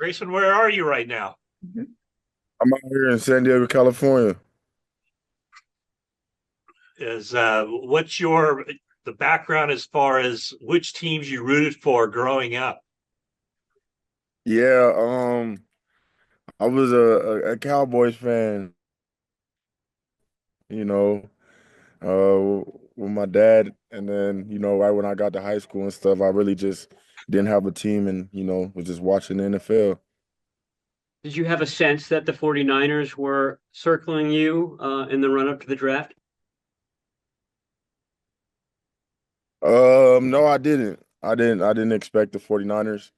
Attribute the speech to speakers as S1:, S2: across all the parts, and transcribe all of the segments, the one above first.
S1: Gracen, where are you right now?
S2: I'm out here in San Diego, California.
S1: Is what's your the background as far as which teams you rooted for growing up?
S2: Yeah, I was a Cowboys fan, you know, with my dad, and then right when I got to high school and stuff, I really just didn't have a team, and was just watching the NFL.
S3: Did you have a sense that the 49ers were circling you in the run-up to the draft?
S2: No, I didn't. I didn't expect the 49ers,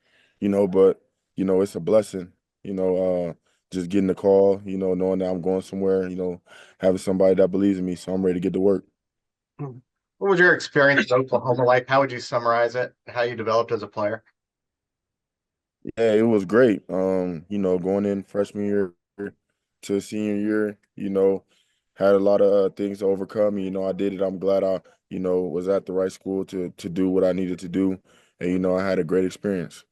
S2: but it's a blessing, just getting the call, knowing that I'm going somewhere, having somebody that believes in me, so I'm ready to get to work.
S4: What was your experience in Oklahoma like? How would you summarize it? How you developed as a player?
S2: Yeah, it was great. Going in freshman year to senior year, had a lot of things to overcome. I did it. I'm glad I, was at the right school to do what I needed to do. And, I had a great experience.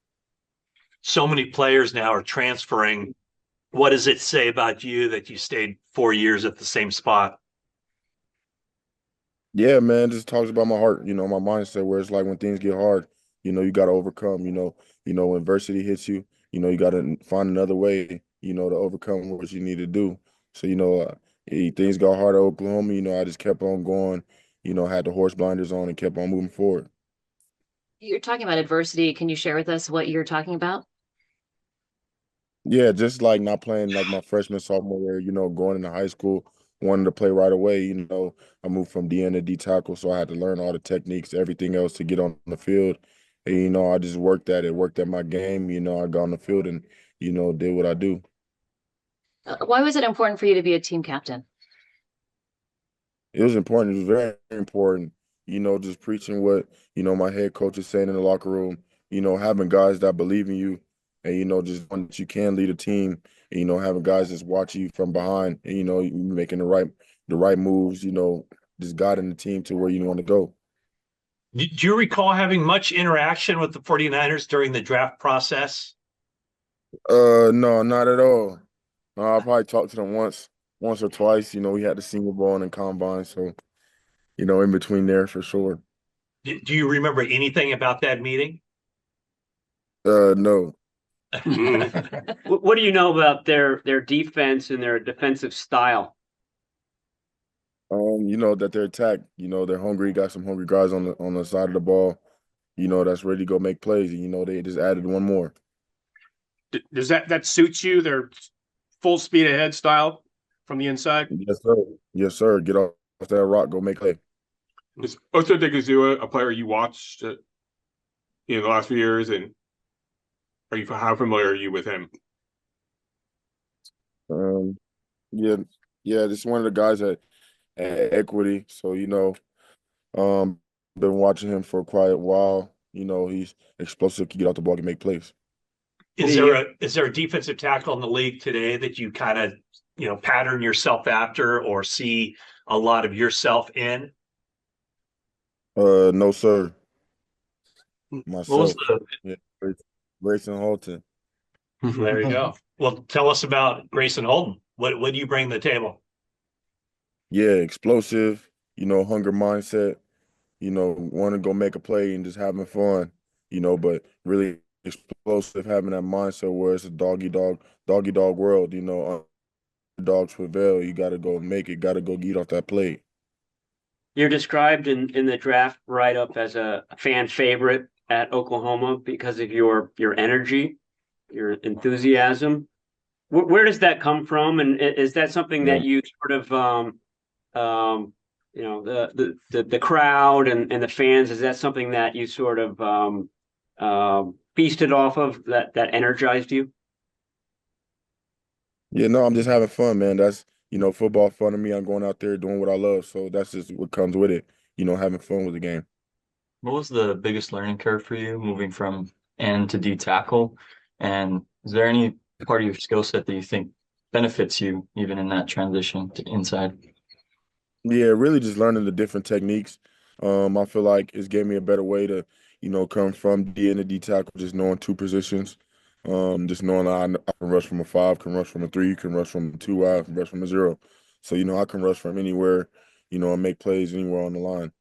S1: So many players now are transferring. What does it say about you that you stayed 4 years at the same spot?
S2: Yeah, man, just talks about my heart, my mindset where it's like when things get hard, you got to overcome, when adversity hits you, you got to find another way, to overcome what you need to do. So, things got hard at Oklahoma, I just kept on going, had the horse blinders on and kept on moving forward.
S5: You're talking about adversity. Can you share with us what you're talking about?
S2: Yeah, just like not playing like my freshman, sophomore year, going into high school, wanted to play right away. I moved from DN to D tackle, so I had to learn all the techniques, everything else to get on the field. And, I just worked at it, worked at my game. I got on the field and, did what I do.
S5: Why was it important for you to be a team captain?
S2: It was important. It was very important, just preaching what, my head coach is saying in the locker room, having guys that believe in you and, just knowing that you can lead a team and, having guys just watching you from behind and, you making the right moves, just guiding the team to where you want to go.
S1: Do you recall having much interaction with the 49ers during the draft process?
S2: No, not at all. I probably talked to them once or twice. We had the Senior Bowl and the Combine, so, in between there for sure.
S1: Do you remember anything about that meeting?
S2: No.
S3: What do you know about their defense and their defensive style?
S2: That they're attacked. They're hungry. Got some hungry guys on the side of the ball. That's ready to go make plays. And they just added one more.
S6: Does that suits you? Their full speed ahead style from the inside.
S2: Yes, sir. Yes, sir. Get off that rock. Go make play.
S6: Is Ocho a player you watched in the last few years, and how familiar are you with him?
S2: Um, yeah, yeah. This is one of the guys at Equity. So been watching him for quite a while. He's explosive. Can get out the ball and make plays.
S1: Is there a defensive tackle in the league today that you kind of pattern yourself after or see a lot of yourself in?
S2: No, sir.
S1: What was
S2: Myself.
S1: the
S2: Yeah, Gracen Halton.
S1: There you go. Well, tell us about Gracen Holden. What do you bring to the table?
S2: Yeah, explosive. Hunger mindset. Want to go make a play and just having fun, but really explosive, having that mindset where it's a doggy dog world, dogs prevail. You got to go make it, got to go get off that plate.
S3: You're described in the draft write-up as a fan favorite at Oklahoma because of your energy, your enthusiasm. Where does that come from? And is that something
S2: Yeah.
S3: that you sort of the crowd and the fans, is that something that you sort of feasted off of that energized you?
S2: Yeah, no, I'm just having fun, man. That's, football fun to me. I'm going out there doing what I love. So that's just what comes with it, having fun with the game.
S7: What was the biggest learning curve for you moving from N to D tackle? And is there any part of your skill set that you think benefits you even in that transition to inside?
S2: Yeah, really just learning the different techniques. I feel like it's gave me a better way to, come from D and to D tackle, just knowing two positions. Just knowing I can rush from a 5, can rush from a 3, can rush from a 2 I can rush from a 0. So, I can rush from anywhere, and make plays anywhere on the line.